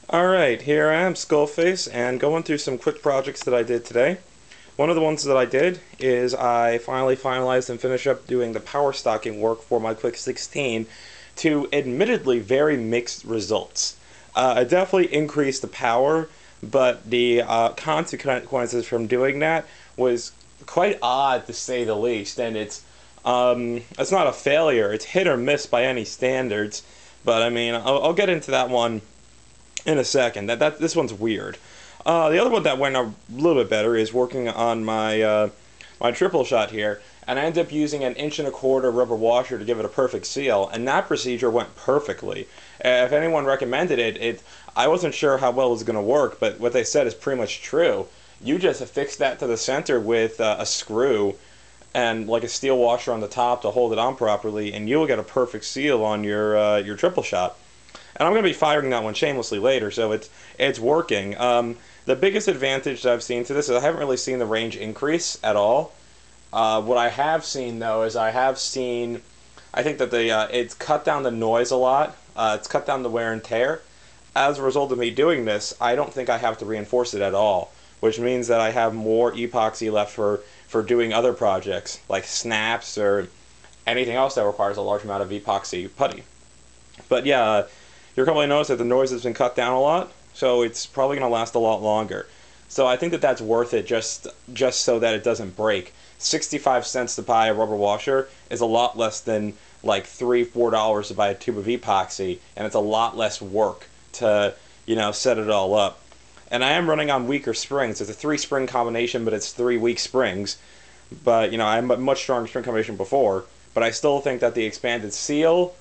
Alright, here I am, Skullface, and going through some quick projects that I did today. One of the ones that I did is I finally finalized and finished up doing the power stocking work for my Quick 16 to admittedly very mixed results. I definitely increased the power, but the consequences from doing that was quite odd to say the least, and it's not a failure, it's hit or miss by any standards, but I mean, I'll get into that one in a second. This one's weird. The other one that went a little bit better is working on my triple shot here, and I ended up using an 1.25" rubber washer to give it a perfect seal, and that procedure went perfectly. If anyone recommended it, I wasn't sure how well it was going to work, but what they said is pretty much true. You just affix that to the center with a screw and like a steel washer on the top to hold it on properly, and you'll get a perfect seal on your triple shot. And I'm going to be firing that one shamelessly later, so it's working. The biggest advantage that I've seen to this is I haven't really seen the range increase at all. What I have seen though is I think that it's cut down the noise a lot. It's cut down the wear and tear. As a result of me doing this, I don't think I have to reinforce it at all, which means that I have more epoxy left for doing other projects like snaps or anything else that requires a large amount of epoxy putty. But yeah. You'll probably notice that the noise has been cut down a lot, so it's probably going to last a lot longer. So I think that that's worth it just so that it doesn't break. 65 cents to buy a rubber washer is a lot less than like $3-4 to buy a tube of epoxy, and it's a lot less work to, set it all up. And I am running on weaker springs. It's a 3-spring combination, but it's 3 weak springs. But, I have a much stronger spring combination before, but I still think that the expanded seal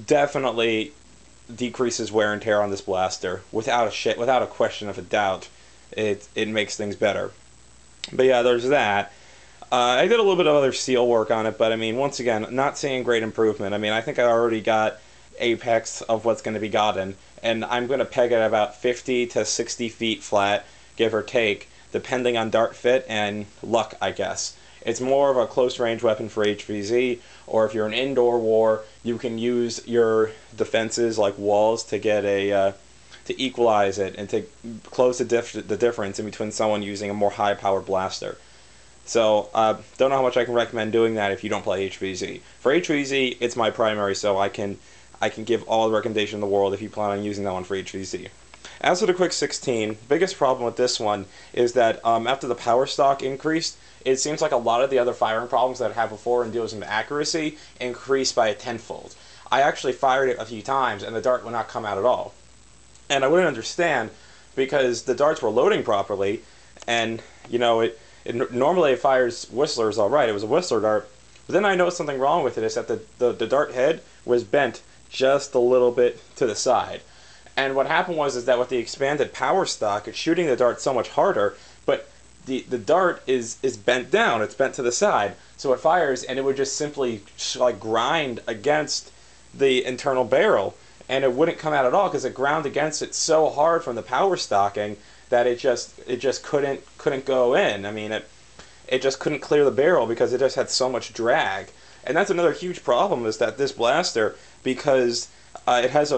definitely decreases wear and tear on this blaster without a question of a doubt. It makes things better. But yeah, there's that. I did a little bit of other seal work on it, but I mean, once again, not seeing great improvement. I mean, I think I already got apex of what's going to be gotten, and I'm going to peg it at about 50 to 60 feet flat, give or take, depending on dart fit and luck, I guess. It's more of a close range weapon for HVZ, or if you're an indoor war, you can use your defenses like walls to get to equalize it and to close the difference in between someone using a more high powered blaster. So don't know how much I can recommend doing that if you don't play HVZ. For HVZ, it's my primary, so I can give all the recommendation in the world if you plan on using that one for HVZ. As for the Quick 16, biggest problem with this one is that after the power stock increased, it seems like a lot of the other firing problems that I had before in dealing with accuracy increased by a tenfold. I actually fired it a few times and the dart would not come out at all. And I wouldn't understand because the darts were loading properly, and normally it fires whistlers all right. It was a whistler dart, but then I noticed something wrong with it. Is that the dart head was bent just a little bit to the side. And what happened was that with the expanded power stock, it's shooting the dart so much harder, but the dart is bent down, it's bent to the side, so it fires and it would just simply like grind against the internal barrel, and it wouldn't come out at all because it ground against it so hard from the power stocking that it just couldn't go in. I mean, it just couldn't clear the barrel because it just had so much drag. And that's another huge problem, is that this blaster, because it has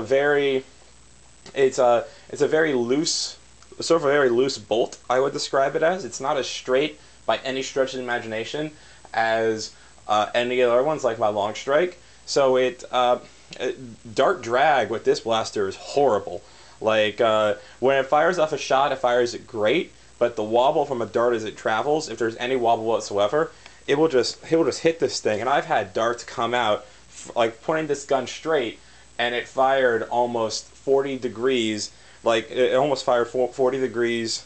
it's a very loose, sort of a very loose bolt, I would describe it as. It's not as straight by any stretch of the imagination as any other ones like my long strike. So dart drag with this blaster is horrible. Like when it fires off a shot, it fires it great, but the wobble from a dart as it travels, if there's any wobble whatsoever, it will just hit this thing. And I've had darts come out like pointing this gun straight, and it fired almost 40 degrees, like it almost fired 40 degrees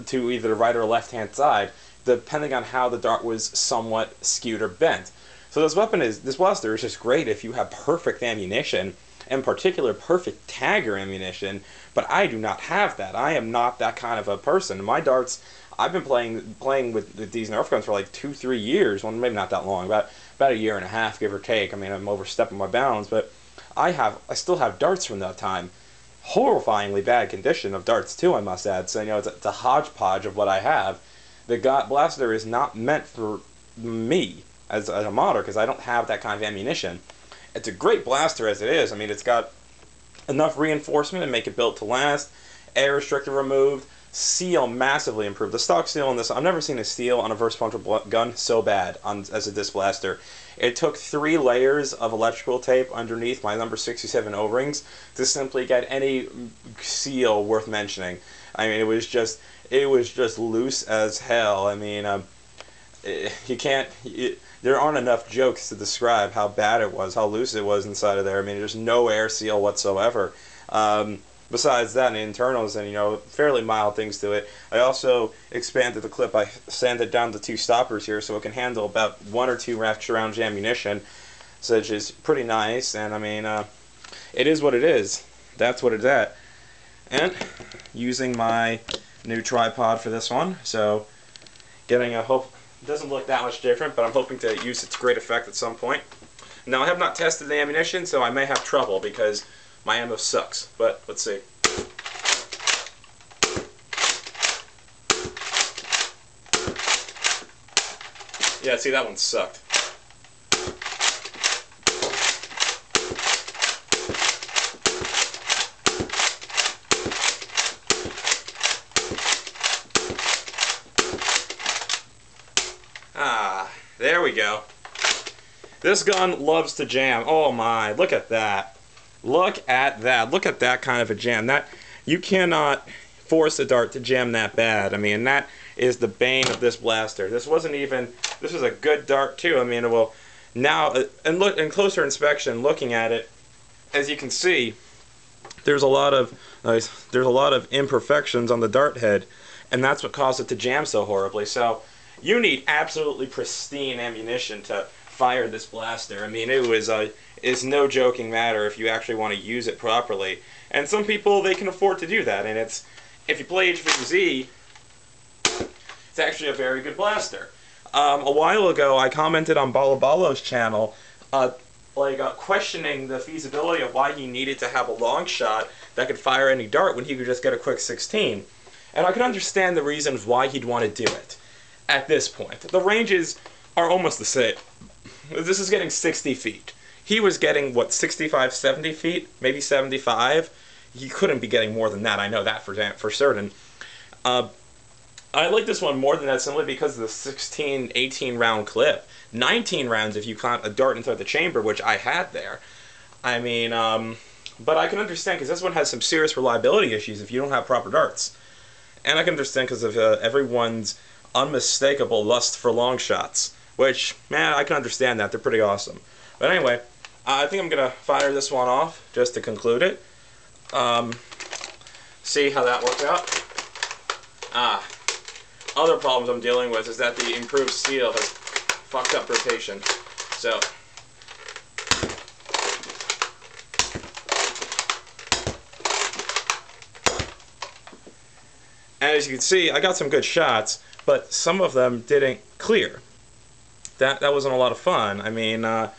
to either the right or left hand side, depending on how the dart was somewhat skewed or bent. So this blaster is just great if you have perfect ammunition, in particular perfect tagger ammunition, but I do not have that. I am not that kind of a person. My darts, I've been playing with these Nerf guns for like 2-3 years, well maybe not that long, about a year and a half, give or take. I mean, I'm overstepping my bounds, but I still have darts from that time. Horrifyingly bad condition of darts too, I must add. So it's a hodgepodge of what I have. The blaster is not meant for me as a modder because I don't have that kind of ammunition. It's a great blaster as it is. I mean, it's got enough reinforcement and make it built to last. Air restrictor removed. Seal massively improved. The stock seal on this, I've never seen a seal on a Verse Puncher gun so bad as a disc blaster. It took 3 layers of electrical tape underneath my number 67 O-rings to simply get any seal worth mentioning. I mean, it was just loose as hell. I mean, you can't. There aren't enough jokes to describe how bad it was, how loose it was inside of there. I mean, there's no air seal whatsoever. Besides that, and the internals and, you know, fairly mild things to it. I also expanded the clip. I sanded down the 2 stoppers here so it can handle about 1 or 2 extra rounds of ammunition, so which is pretty nice. And I mean, it is what it is. That's what it's at. And using my new tripod for this one, so getting a hope. It doesn't look that much different, but I'm hoping to use it to great effect at some point. Now, I have not tested the ammunition, so I may have trouble because my ammo sucks, but let's see. Yeah, see, that one sucked. Ah, there we go. This gun loves to jam. Oh my, look at that. Look at that. Look at that kind of a jam. That, you cannot force a dart to jam that bad. I mean, that is the bane of this blaster. This wasn't even, this was a good dart too. I mean, well, now, and look, in closer inspection, looking at it, as you can see, there's a lot of imperfections on the dart head, and that's what caused it to jam so horribly. So, you need absolutely pristine ammunition to fire this blaster. I mean, it's no joking matter if you actually want to use it properly. And some people, they can afford to do that. And it's, if you play HVZ, it's actually a very good blaster. A while ago, I commented on Balabalo's channel, questioning the feasibility of why he needed to have a long shot that could fire any dart when he could just get a quick 16. And I can understand the reasons why he'd want to do it at this point. The ranges are almost the same. This is getting 60 feet. He was getting, what, 65, 70 feet? Maybe 75? He couldn't be getting more than that. I know that for certain. I like this one more than that simply because of the 16, 18 round clip. 19 rounds if you count a dart inside the chamber, which I had there. I mean, but I can understand because this one has some serious reliability issues if you don't have proper darts. And I can understand because of everyone's unmistakable lust for long shots. Which, man, I can understand that. They're pretty awesome. But anyway, I think I'm going to fire this one off just to conclude it. See how that worked out. Other problems I'm dealing with is that the improved seal has fucked up rotation. So, and as you can see, I got some good shots, but some of them didn't clear. That wasn't a lot of fun. I mean, I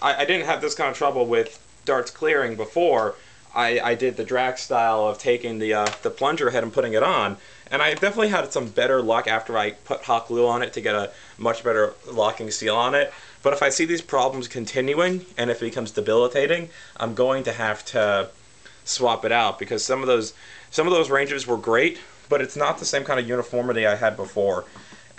didn't have this kind of trouble with darts clearing before. I did the Drax style of taking the plunger head and putting it on, and I definitely had some better luck after I put hot glue on it to get a much better locking seal on it. But if I see these problems continuing and if it becomes debilitating, I'm going to have to swap it out because some of those ranges were great, but it's not the same kind of uniformity I had before.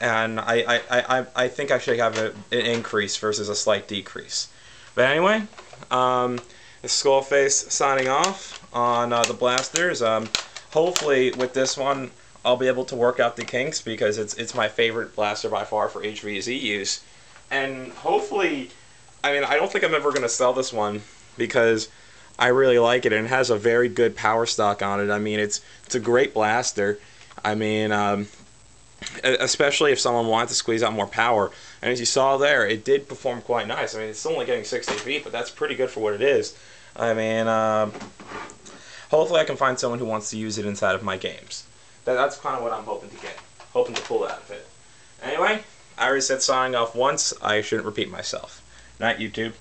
And I think I should have an increase versus a slight decrease. But anyway, Skullface signing off on the blasters. Hopefully with this one I'll be able to work out the kinks because it's my favorite blaster by far for HVZ use. And hopefully, I mean, I don't think I'm ever going to sell this one because I really like it and it has a very good power stock on it. I mean, it's a great blaster. I mean, especially if someone wanted to squeeze out more power. And as you saw there, it did perform quite nice. I mean, it's still only getting 60 feet, but that's pretty good for what it is. I mean, hopefully I can find someone who wants to use it inside of my games. That's kind of what I'm hoping to get. Hoping to pull out of it. Anyway, I already said signing off once. I shouldn't repeat myself. Night, YouTube.